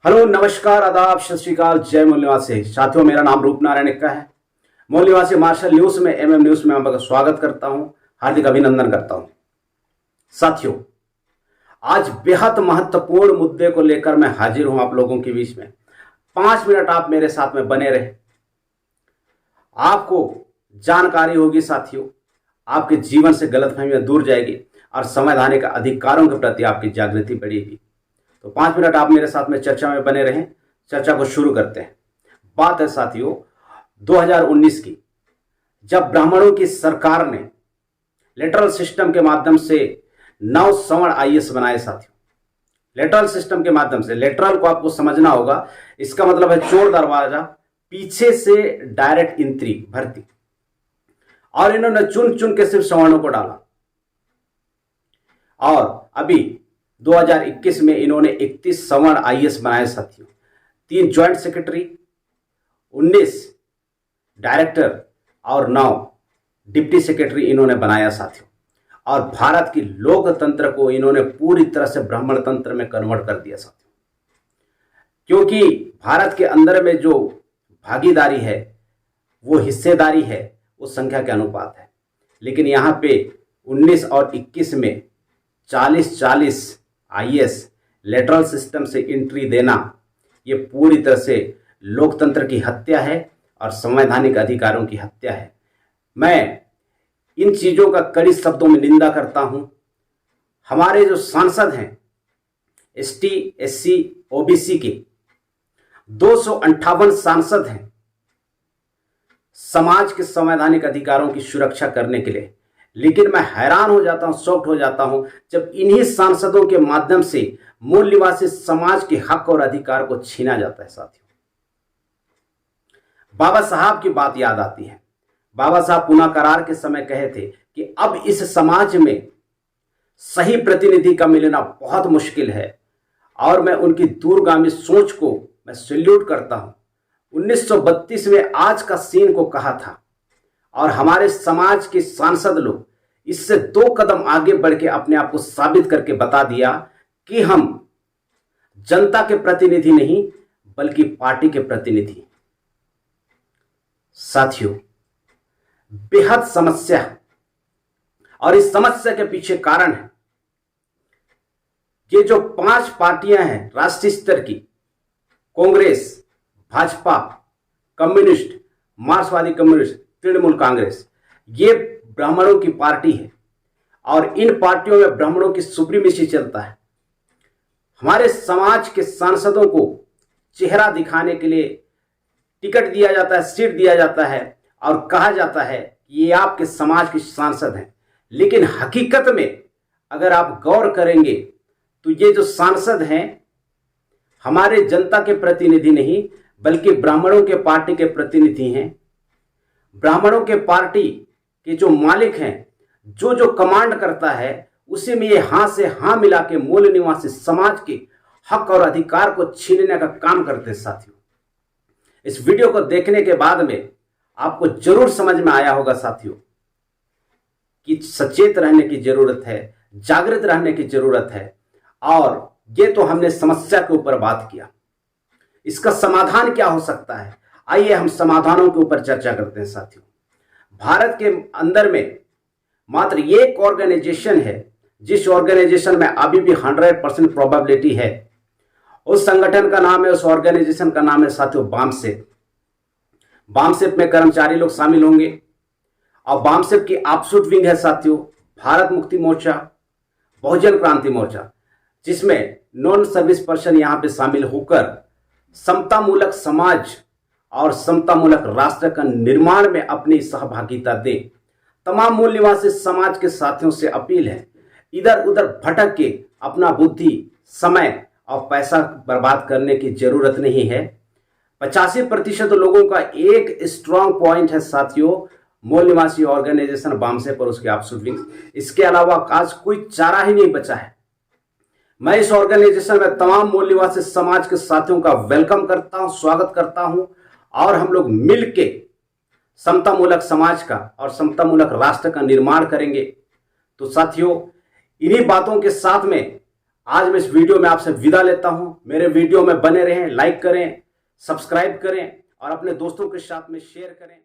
Hello, नमस्कार, आदाब, सत श्री अकाल, जय मूल निवासी साथियों। मेरा नाम रूप नारायण एक्का है। मूल निवासी मार्शल न्यूज में न्यूज में आपका स्वागत करता हूं, हार्दिक अभिनंदन करता हूं। साथियों, आज बेहद महत्वपूर्ण मुद्दे को लेकर मैं हाजिर हूं आप लोगों के बीच में। 5 मिनट आप मेरे साथ में बने रहे, आपको जानकारी होगी साथियों, आपके जीवन से गलतफहमियां दूर जाएगी और संवैधानिक अधिकारों के प्रति आपकी जागृति बढ़ेगी। तो 5 मिनट आप मेरे साथ में चर्चा में बने रहें। चर्चा को शुरू करते हैं। बात है साथियों 2019 की, जब ब्राह्मणों की सरकार ने लेटरल सिस्टम के माध्यम से 9 सवर्ण आईएएस बनाए। साथियों, लेटरल सिस्टम के माध्यम से, लेटरल को आपको समझना होगा, इसका मतलब है चोर दरवाजा, पीछे से डायरेक्ट एंट्री, भर्ती। और इन्होंने चुन चुन के सिर्फ सवर्णों को डाला। और अभी 2021 में इन्होंने 31 सवर्ण आईएएस बनाए साथियों। 3 ज्वाइंट सेक्रेटरी, 19 डायरेक्टर और 9 डिप्टी सेक्रेटरी इन्होंने बनाया साथियों। और भारत की लोकतंत्र को इन्होंने पूरी तरह से ब्राह्मण तंत्र में कन्वर्ट कर दिया साथियों। क्योंकि भारत के अंदर में जो भागीदारी है, वो हिस्सेदारी है, वो संख्या के अनुपात है। लेकिन यहाँ पे 19 और 21 में 40-40 आईएएस लेटरल सिस्टम से एंट्री देना, ये पूरी तरह से लोकतंत्र की हत्या है और संवैधानिक अधिकारों की हत्या है। मैं इन चीज़ों का कड़ी शब्दों में निंदा करता हूं। हमारे जो सांसद हैं एसटी, एससी, ओबीसी के 258 सांसद हैं समाज के संवैधानिक अधिकारों की सुरक्षा करने के लिए। लेकिन मैं हैरान हो जाता हूं, शॉक्ड हो जाता हूं, जब इन्हीं सांसदों के माध्यम से मूल निवासी समाज के हक और अधिकार को छीना जाता है। साथियों, बाबा साहब की बात याद आती है। बाबा साहब पुनः करार के समय कहे थे कि अब इस समाज में सही प्रतिनिधि का मिलना बहुत मुश्किल है। और मैं उनकी दूरगामी सोच को मैं सैल्यूट करता हूं। 1932 में आज का सीन को कहा था और हमारे समाज के सांसद लोग इससे 2 कदम आगे बढ़ के अपने आप को साबित करके बता दिया कि हम जनता के प्रतिनिधि नहीं बल्कि पार्टी के प्रतिनिधि। साथियों, बेहद समस्या है और इस समस्या के पीछे कारण है ये जो 5 पार्टियां हैं राष्ट्रीय स्तर की, कांग्रेस, भाजपा, कम्युनिस्ट, मार्क्सवादी कम्युनिस्ट, तृणमूल कांग्रेस, ये ब्राह्मणों की पार्टी है। और इन पार्टियों में ब्राह्मणों की सुप्रीमेसी चलता है। हमारे समाज के सांसदों को चेहरा दिखाने के लिए टिकट दिया जाता है, सीट दिया जाता है और कहा जाता है कि ये आपके समाज के सांसद हैं। लेकिन हकीकत में अगर आप गौर करेंगे तो ये जो सांसद हैं हमारे जनता के प्रतिनिधि नहीं बल्कि ब्राह्मणों के पार्टी के प्रतिनिधि हैं। ब्राह्मणों के पार्टी के जो मालिक हैं, जो कमांड करता है, उसी में ये हां से हां मिला के मूल निवासी समाज के हक और अधिकार को छीनने का काम करते हैं। साथियों, इस वीडियो को देखने के बाद में आपको जरूर समझ में आया होगा साथियों कि सचेत रहने की जरूरत है, जागृत रहने की जरूरत है। और ये तो हमने समस्या के ऊपर बात किया, इसका समाधान क्या हो सकता है? आइए हम समाधानों के ऊपर चर्चा करते हैं। साथियों, भारत के अंदर में मात्र एक ऑर्गेनाइजेशन है जिस ऑर्गेनाइजेशन में अभी भी 100% प्रोबेबिलिटी है। उस संगठन का नाम है, उस ऑर्गेनाइजेशन का नाम है साथियों बामसेफ। बामसेफ में कर्मचारी लोग शामिल होंगे और बामसेफ की ऑफशूट विंग है साथियों भारत मुक्ति मोर्चा, बहुजन क्रांति मोर्चा, जिसमें नॉन सर्विस पर्सन यहां पे शामिल होकर समतामूलक समाज और समतामूलक राष्ट्र का निर्माण में अपनी सहभागिता दे। तमाम मूल निवासी समाज के साथियों से अपील है, इधर उधर भटक के अपना बुद्धि, समय और पैसा बर्बाद करने की जरूरत नहीं है। 85% लोगों का एक स्ट्रांग पॉइंट है साथियों मूल निवासी ऑर्गेनाइजेशन बामसेफ और उसके ऑफशूट विंग्स। इसके अलावा आज कोई चारा ही नहीं बचा है। मैं इस ऑर्गेनाइजेशन में तमाम मूल निवासी समाज के साथियों का वेलकम करता हूं, स्वागत करता हूं और हम लोग मिलके समतामूलक समाज का और समतामूलक राष्ट्र का निर्माण करेंगे। तो साथियों, इन्हीं बातों के साथ में आज मैं इस वीडियो में आपसे विदा लेता हूं। मेरे वीडियो में बने रहें, लाइक करें, सब्सक्राइब करें और अपने दोस्तों के साथ में शेयर करें।